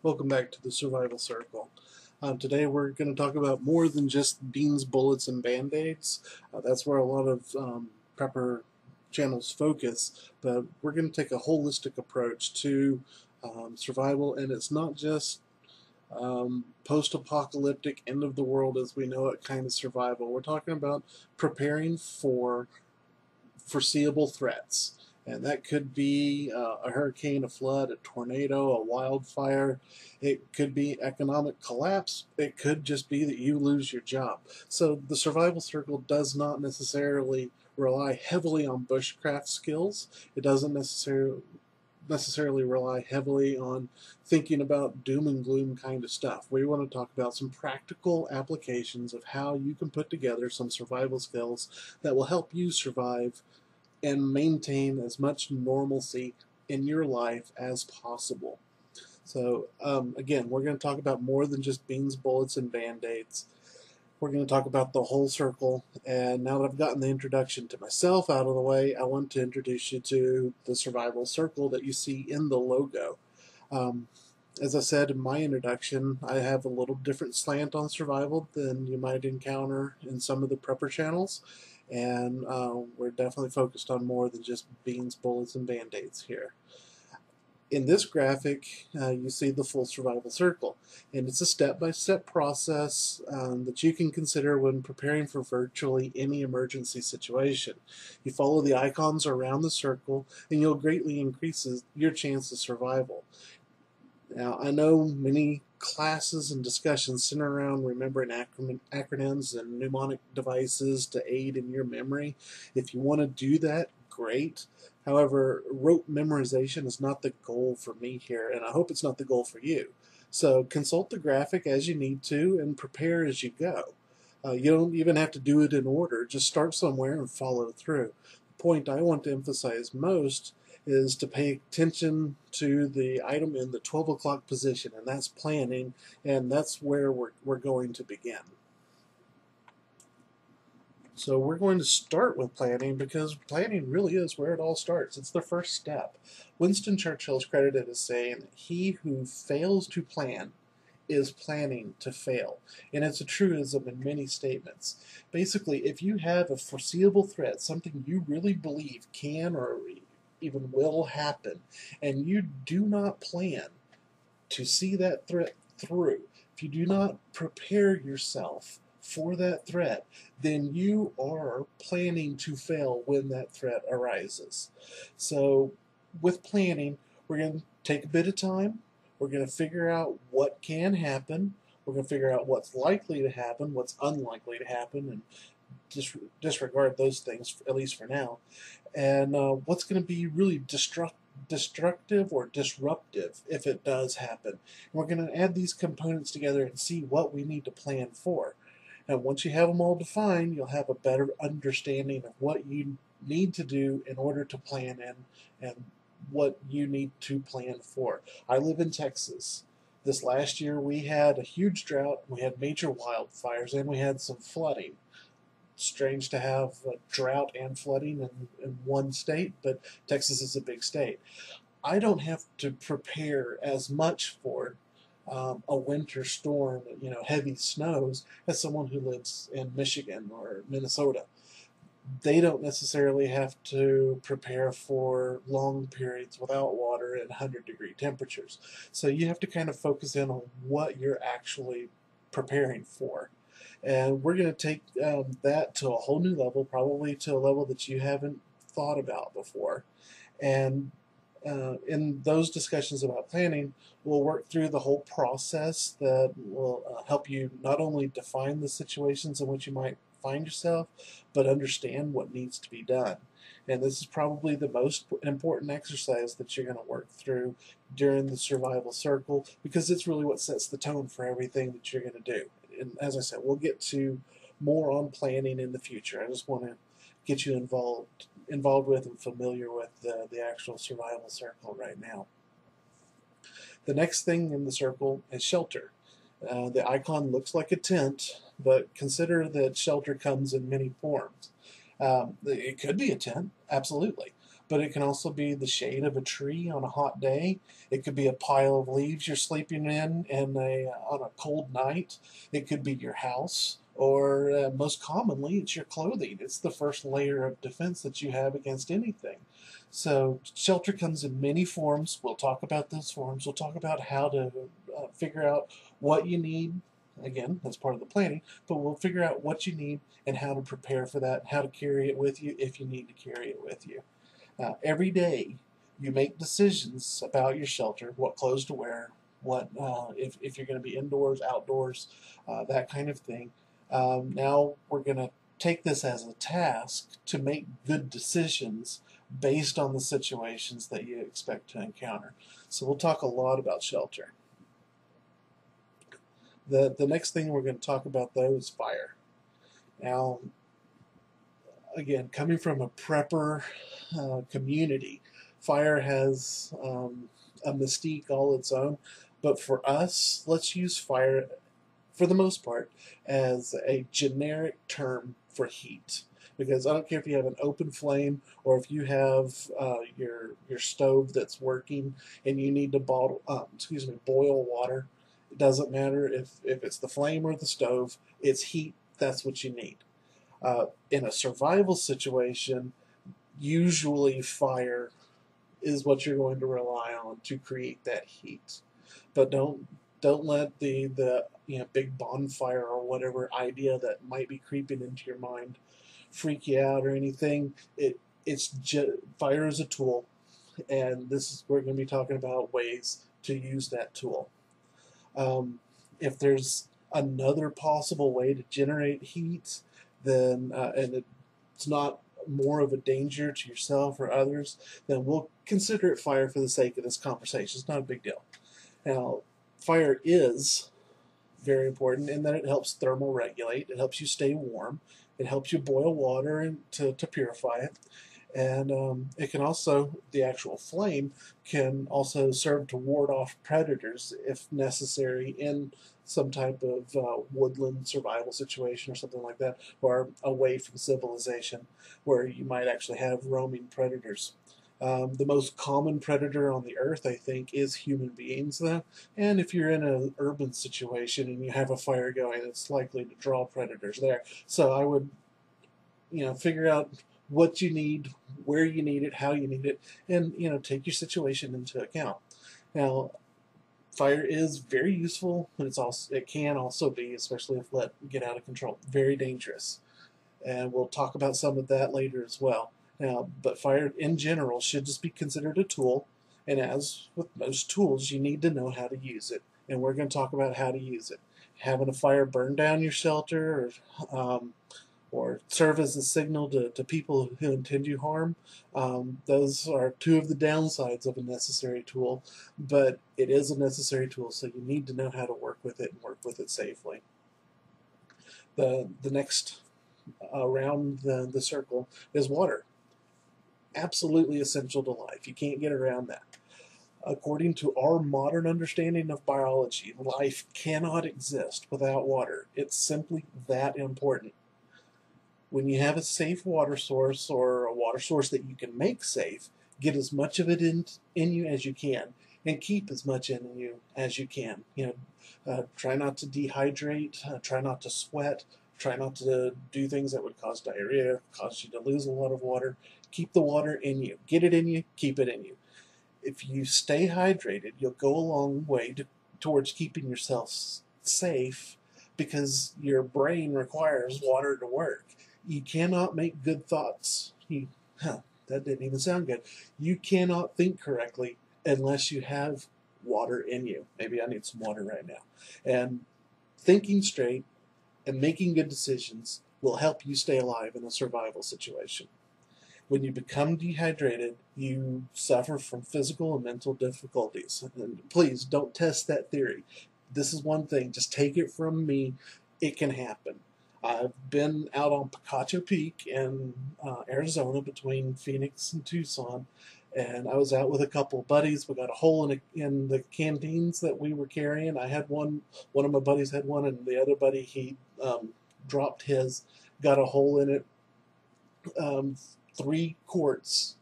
Welcome back to the Survival Circle. Today we're going to talk about more than just beans, bullets, and band-aids. That's where a lot of prepper channels focus, but we're going to take a holistic approach to survival, and it's not just post-apocalyptic, end of the world as we know it kind of survival. We're talking about preparing for foreseeable threats. And that could be a hurricane, a flood, a tornado, a wildfire. It could be economic collapse. It could just be that you lose your job. So the survival circle does not necessarily rely heavily on bushcraft skills. It doesn't necessarily rely heavily on thinking about doom and gloom kind of stuff. We want to talk about some practical applications of how you can put together some survival skills that will help you survive and maintain as much normalcy in your life as possible. So, again, we're going to talk about more than just beans, bullets, and band aids. We're going to talk about the whole circle. And now that I've gotten the introduction to myself out of the way, I want to introduce you to the survival circle that you see in the logo. Um, as I said in my introduction, I have a little different slant on survival than you might encounter in some of the prepper channels, and we're definitely focused on more than just beans, bullets, and band-aids here. In this graphic, you see the full survival circle, and it's a step-by-step process that you can consider when preparing for virtually any emergency situation. You follow the icons around the circle, and you'll greatly increase your chance of survival. Now, I know many classes and discussions center around remembering acronyms and mnemonic devices to aid in your memory. If you want to do that, great. However, rote memorization is not the goal for me here, and I hope it's not the goal for you. So consult the graphic as you need to and prepare as you go. You don't even have to do it in order. Just start somewhere and follow through. The point I want to emphasize most is to pay attention to the item in the 12 o'clock position, and that's planning, and that's where we're going to begin. So we're going to start with planning because planning really is where it all starts. It's the first step. Winston Churchill is credited as saying, "He who fails to plan is planning to fail." And it's a truism in many statements. Basically, if you have a foreseeable threat, something you really believe can or even will happen, and you do not plan to see that threat through, if you do not prepare yourself for that threat, then you are planning to fail when that threat arises. So, with planning, we're going to take a bit of time. We're going to figure out what can happen. We're going to figure out what's likely to happen, what's unlikely to happen, and disregard those things, at least for now. And what's going to be really destructive or disruptive if it does happen. And we're going to add these components together and see what we need to plan for. And once you have them all defined, you'll have a better understanding of what you need to do in order to plan in and what you need to plan for. I live in Texas. This last year we had a huge drought, we had major wildfires, and we had some flooding. Strange to have a drought and flooding in one state, but Texas is a big state. I don't have to prepare as much for a winter storm, heavy snows, as someone who lives in Michigan or Minnesota. They don't necessarily have to prepare for long periods without water at 100-degree temperatures. So you have to kind of focus in on what you're actually preparing for. And we're going to take that to a whole new level, probably to a level that you haven't thought about before. And in those discussions about planning, we'll work through the whole process that will help you not only define the situations in which you might find yourself, but understand what needs to be done. And this is probably the most important exercise that you're going to work through during the survival circle because it's really what sets the tone for everything that you're going to do. And as I said, we'll get to more on planning in the future. I just want to get you involved with and familiar with the actual survival circle right now. The next thing in the circle is shelter. The icon looks like a tent, but consider that shelter comes in many forms. It could be a tent, absolutely, but it can also be the shade of a tree on a hot day. It could be a pile of leaves you're sleeping in on a cold night. It could be your house, or most commonly, it's your clothing. It's the first layer of defense that you have against anything. So shelter comes in many forms. We'll talk about those forms. We'll talk about how to figure out what you need. Again, that's part of the planning, but we'll figure out what you need and how to prepare for that, how to carry it with you if you need to carry it with you. Every day, you make decisions about your shelter, what clothes to wear, what if you're going to be indoors, outdoors, that kind of thing. Now we're going to take this as a task to make good decisions based on the situations that you expect to encounter. So we'll talk a lot about shelter. The next thing we're going to talk about, though, is fire. Now, again, coming from a prepper community, fire has a mystique all its own. But for us, let's use fire, for the most part, as a generic term for heat. Because I don't care if you have an open flame or if you have your stove that's working and you need to boil water. It doesn't matter if it's the flame or the stove. It's heat. That's what you need. In a survival situation, usually fire is what you're going to rely on to create that heat. But don't let the big bonfire or whatever idea that might be creeping into your mind freak you out or anything. Fire is a tool, and we're going to be talking about ways to use that tool. If there's another possible way to generate heat, then and it's not more of a danger to yourself or others, then we'll consider it fire for the sake of this conversation. It's not a big deal. Now, fire is very important in that it helps thermal regulate. It helps you stay warm. It helps you boil water and to purify it. And it can also, the actual flame can also serve to ward off predators if necessary in some type of woodland survival situation or something like that, or away from civilization where you might actually have roaming predators. The most common predator on the earth, I think, is human beings, though. And if you're in an urban situation and you have a fire going, it's likely to draw predators there. So I would, figure out what you need, where you need it, how you need it, and take your situation into account. Now, fire is very useful, but it can also be, especially if let get out of control, very dangerous. And we'll talk about some of that later as well. Now, but fire in general should just be considered a tool, and as with most tools, you need to know how to use it. And we're going to talk about how to use it. Having a fire burn down your shelter, or serve as a signal to people who intend you harm. Those are two of the downsides of a necessary tool, but it is a necessary tool, so you need to know how to work with it and work with it safely. The next around the circle is water. Absolutely essential to life. You can't get around that. According to our modern understanding of biology, life cannot exist without water. It's simply that important. When you have a safe water source, or a water source that you can make safe, get as much of it in you as you can, and keep as much in you as you can. Try not to dehydrate, try not to sweat, try not to do things that would cause diarrhea, cause you to lose a lot of water. Keep the water in you. Get it in you, keep it in you. If you stay hydrated, you'll go a long way towards keeping yourself safe, because your brain requires water to work. You cannot make good thoughts. That didn't even sound good. You cannot think correctly unless you have water in you. Maybe I need some water right now. And thinking straight and making good decisions will help you stay alive in a survival situation. When you become dehydrated, you suffer from physical and mental difficulties. And please don't test that theory. This is one thing. Just take it from me. It can happen. I've been out on Picacho Peak in Arizona, between Phoenix and Tucson, and I was out with a couple of buddies. We got a hole in the canteens that we were carrying. I had one of my buddies had one, and the other buddy, he dropped his, got a hole in it. 3 quarts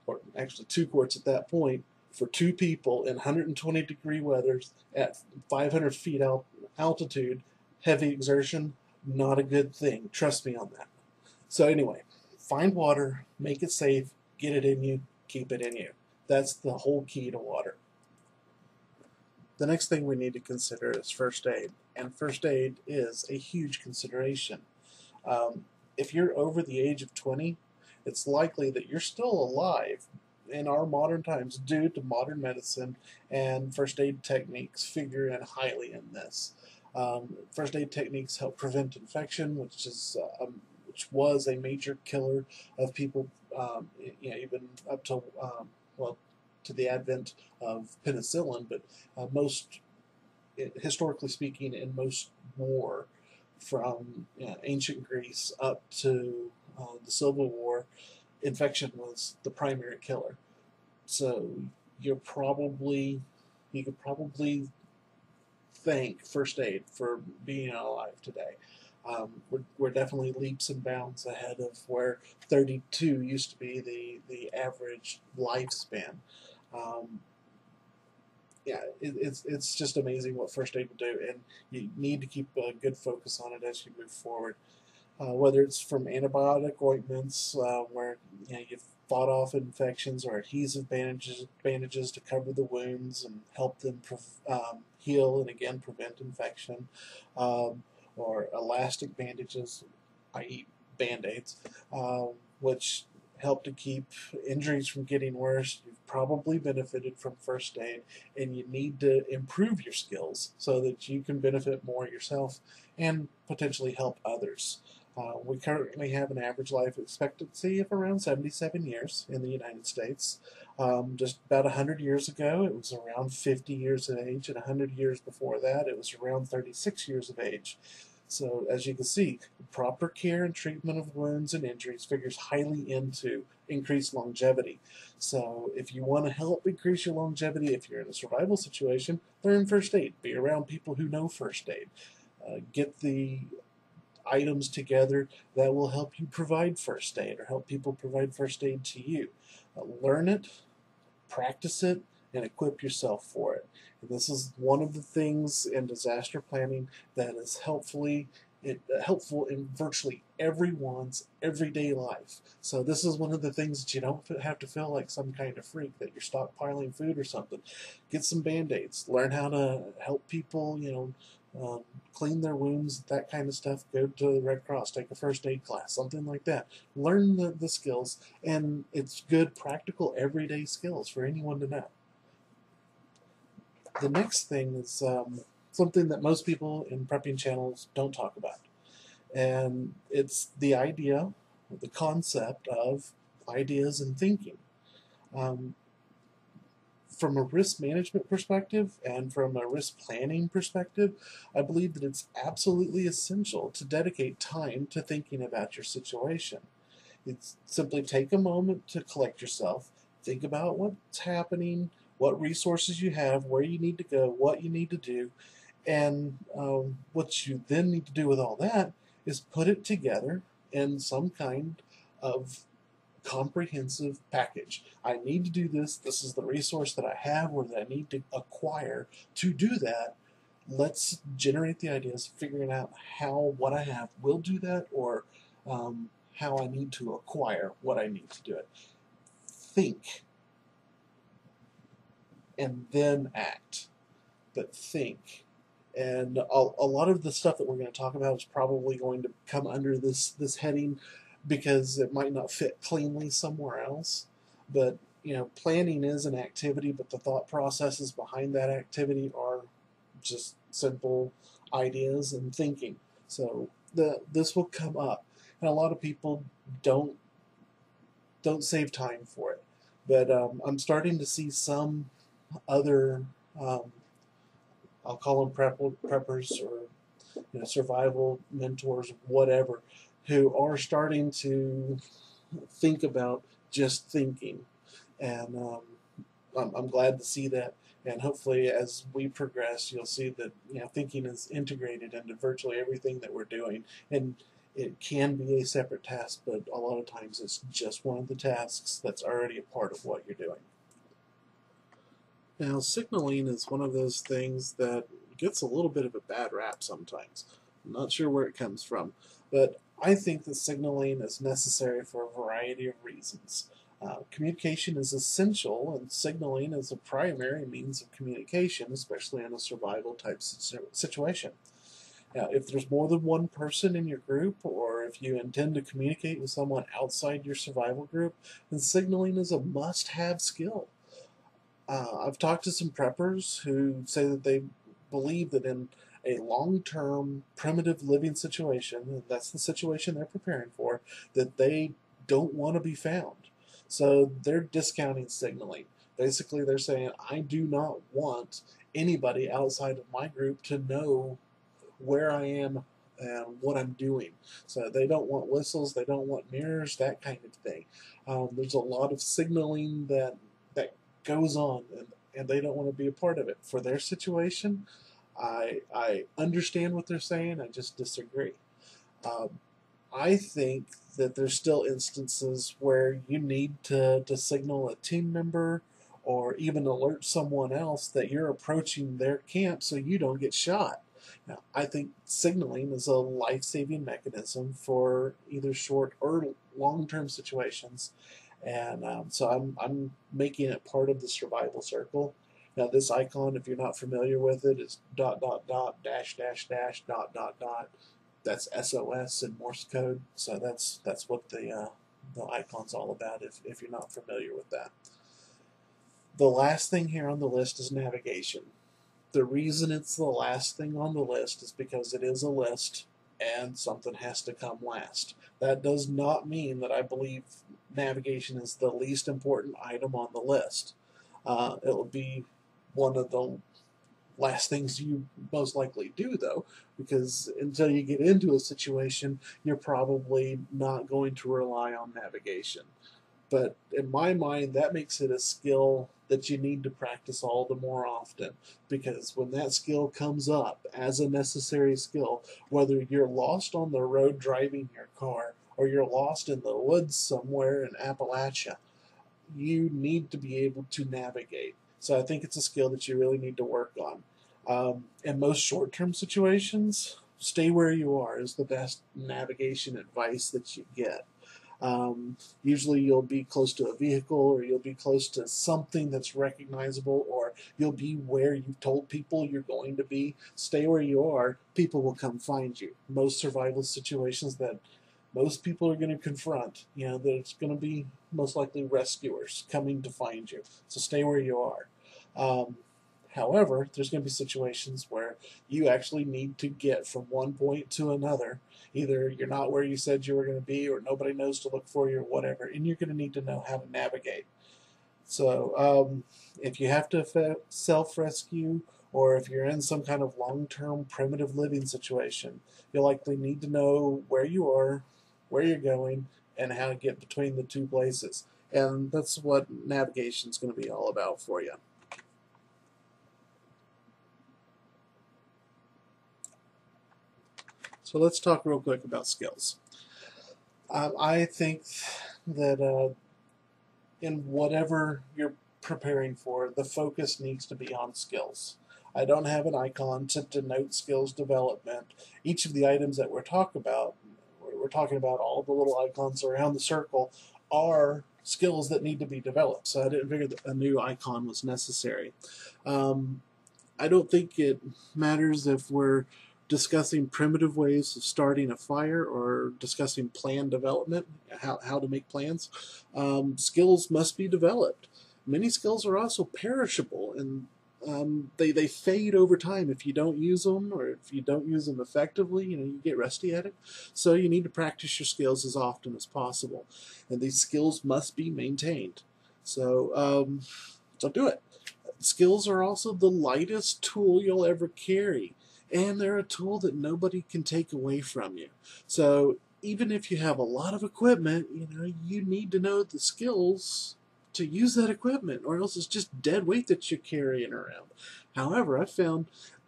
or actually 2 quarts at that point, for 2 people in 120-degree weather at 500 feet altitude, heavy exertion, not a good thing. Trust me on that. So anyway, find water, make it safe, get it in you, keep it in you. That's the whole key to water. The next thing we need to consider is first aid, and first aid is a huge consideration. If you're over the age of 20, it's likely that you're still alive in our modern times due to modern medicine, and first aid techniques figure in highly in this. First aid techniques help prevent infection, which was a major killer of people, even up to well, to the advent of penicillin. But most, historically speaking, in most war, from ancient Greece up to the Civil War, infection was the primary killer. So you could probably thank first aid for being alive today. We're definitely leaps and bounds ahead of where 32 used to be the average lifespan. Um, it's just amazing what first aid will do, and you need to keep a good focus on it as you move forward. Whether it's from antibiotic ointments, where you've fought off infections, or adhesive bandages to cover the wounds and help them heal and again prevent infection, um, or elastic bandages, i.e., band-aids, which help to keep injuries from getting worse. You've probably benefited from first aid, and you need to improve your skills so that you can benefit more yourself and potentially help others. We currently have an average life expectancy of around 77 years in the United States. Just about 100 years ago, it was around 50 years of age, and 100 years before that, it was around 36 years of age. So, as you can see, proper care and treatment of wounds and injuries figures highly into increased longevity. So, if you want to help increase your longevity, if you're in a survival situation, learn first aid. Be around people who know first aid. Get the items together that will help you provide first aid or help people provide first aid to you. Learn it, practice it, and equip yourself for it. And this is one of the things in disaster planning that is helpful in virtually everyone's everyday life. So this is one of the things that you don't have to feel like some kind of freak that you're stockpiling food or something. Get some band-aids. Learn how to help people, clean their wounds, that kind of stuff. Go to the Red Cross, take a first aid class, something like that. Learn the skills, and it's good, practical, everyday skills for anyone to know. The next thing is something that most people in prepping channels don't talk about, and it's the concept of ideas and thinking. Um, from a risk management perspective and from a risk planning perspective, I believe that it's absolutely essential to dedicate time to thinking about your situation. It's simply take a moment to collect yourself, think about what's happening, what resources you have, where you need to go, what you need to do, and what you then need to do with all that is put it together in some kind of comprehensive package. I need to do this. This is the resource that I have or that I need to acquire to do that. Let's generate the ideas, figuring out how what I have will do that, or how I need to acquire what I need to do it. Think and then act, but think. And a lot of the stuff that we're going to talk about is probably going to come under this heading because it might not fit cleanly somewhere else. But planning is an activity, but the thought processes behind that activity are just simple ideas and thinking. So this will come up, and a lot of people don't save time for it. But I'm starting to see some other I'll call them preppers or survival mentors, whatever, who are starting to think about just thinking, and I'm glad to see that. And hopefully, as we progress, you'll see that thinking is integrated into virtually everything that we're doing. And It can be a separate task, but a lot of times it's just one of the tasks that's already a part of what you're doing. Now, signaling is one of those things that gets a little bit of a bad rap sometimes. I'm not sure where it comes from, but I think that signaling is necessary for a variety of reasons. Communication is essential, and signaling is a primary means of communication, especially in a survival type situation. Now, if there's more than one person in your group, or if you intend to communicate with someone outside your survival group, then signaling is a must have skill. I've talked to some preppers who say that they believe that in a long term primitive living situation, and that's the situation they're preparing for, that they don't want to be found. So they're discounting signaling. Basically, they're saying, I do not want anybody outside of my group to know where I am and what I'm doing. So they don't want whistles, they don't want mirrors, that kind of thing. There's a lot of signaling that goes on, and they don't want to be a part of it. For their situation, I understand what they're saying. I just disagree. Um, I think that there's still instances where you need to signal a team member or even alert someone else that you're approaching their camp so you don't get shot. Now, I think signaling is a life saving mechanism for either short or long term situations. And so I'm making it part of the survival circle. Now, this icon, if you're not familiar with it, is dot dot dot dash dash dash dot dot dot. That's SOS in Morse code. So that's what the icon's all about. If you're not familiar with that, the last thing here on the list is navigation. The reason it's the last thing on the list is because it is a list and something has to come last. That does not mean that I believe navigation is the least important item on the list. It will be one of the last things you most likely do, though, because until you get into a situation, you're probably not going to rely on navigation. But in my mind, that makes it a skill that you need to practice all the more often, because when that skill comes up as a necessary skill, whether you're lost on the road driving your car or you're lost in the woods somewhere in Appalachia, you need to be able to navigate. So I think it's a skill that you really need to work on. In most short term situations, stay where you are is the best navigation advice that you get. Usually you'll be close to a vehicle, or you'll be close to something that's recognizable, or you'll be where you've told people you're going to be. Stay where you are, people will come find you. Most survival situations that most people are going to confront, there's going to be most likely rescuers coming to find you. So stay where you are. However, there's going to be situations where you actually need to get from one point to another. Either you're not where you said you were going to be, or nobody knows to look for you, or whatever, and you're going to need to know how to navigate. So if you have to self-rescue, or if you're in some kind of long-term primitive living situation, you'll likely need to know where you are, where you're going, and how to get between the two places. And that's what navigation is going to be all about for you. So let's talk real quick about skills. I think that in whatever you're preparing for, the focus needs to be on skills. I don't have an icon to denote skills development. Each of the items that we're talking about all the little icons around the circle, are skills that need to be developed. So I didn't figure that a new icon was necessary. I don't think it matters if we're discussing primitive ways of starting a fire or discussing plan development, how to make plans. Skills must be developed. Many skills are also perishable, and they fade over time if you don't use them, or if you don't use them effectively. You get rusty at it. So you need to practice your skills as often as possible, and these skills must be maintained. So do it. Skills are also the lightest tool you'll ever carry, and they're a tool that nobody can take away from you. So even if you have a lot of equipment, you need to know the skills to use that equipment, or else it's just dead weight that you're carrying around. However, I found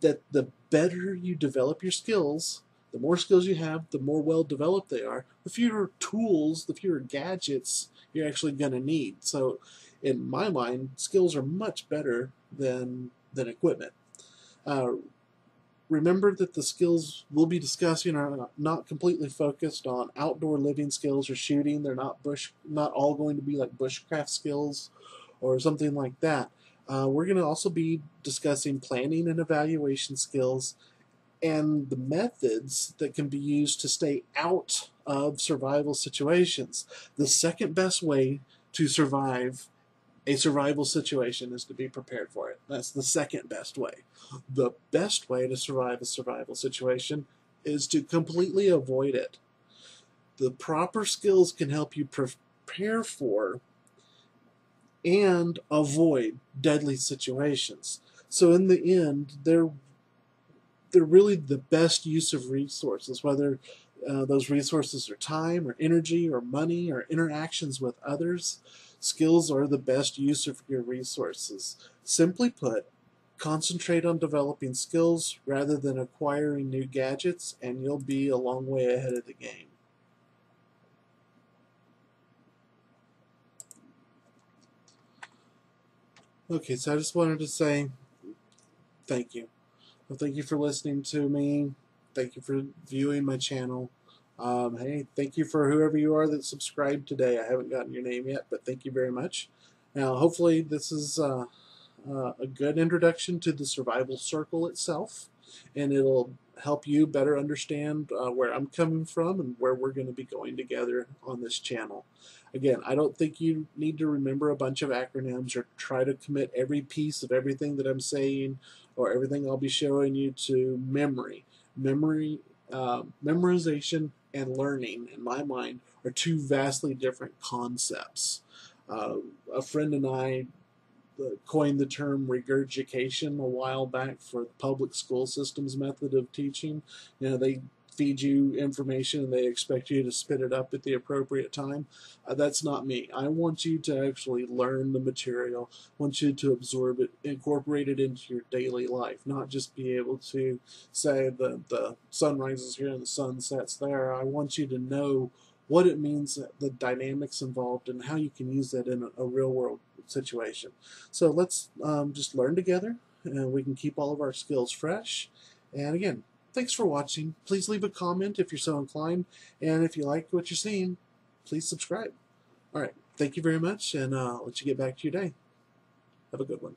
that the better you develop your skills, The more skills you have, the more well developed they are, the fewer tools, the fewer gadgets you're actually going to need. So, in my mind, skills are much better than equipment. Uh, Remember that the skills we'll be discussing are not completely focused on outdoor living skills or shooting. They're not all going to be like bushcraft skills or something like that. We're going to also be discussing planning and evaluation skills and the methods that can be used to stay out of survival situations. The second best way to survive a survival situation is to be prepared for it. That's the second best way. The best way to survive a survival situation is to completely avoid it. The proper skills can help you prepare for and avoid deadly situations. So in the end, they're really the best use of resources, whether those resources are time or energy or money or interactions with others. Skills are the best use of your resources. Simply put, concentrate on developing skills rather than acquiring new gadgets, and you'll be a long way ahead of the game. Okay, so I just wanted to say thank you. Well, thank you for listening to me. Thank you for viewing my channel. Hey, thank you for whoever you are that subscribed today. I haven't gotten your name yet, but thank you very much. Now, hopefully this is a good introduction to the survival circle itself, and it'll help you better understand where I'm coming from and where we're going to be going together on this channel. Again, I don't think you need to remember a bunch of acronyms or try to commit every piece of everything that I'm saying or everything I'll be showing you to memory. Memorization and learning, in my mind, are two vastly different concepts. A friend and I coined the term regurgitation a while back for the public school system's method of teaching. They feed you information and they expect you to spit it up at the appropriate time. That's not me. I want you to actually learn the material. I want you to absorb it, incorporate it into your daily life, not just be able to say the sun rises here and the sun sets there. I want you to know what it means, the dynamics involved, and how you can use that in a real world situation. So let's just learn together, and we can keep all of our skills fresh. And again, thanks for watching. Please leave a comment if you're so inclined, and if you like what you're seeing, please subscribe. All right, thank you very much, and I'll let you get back to your day. Have a good one.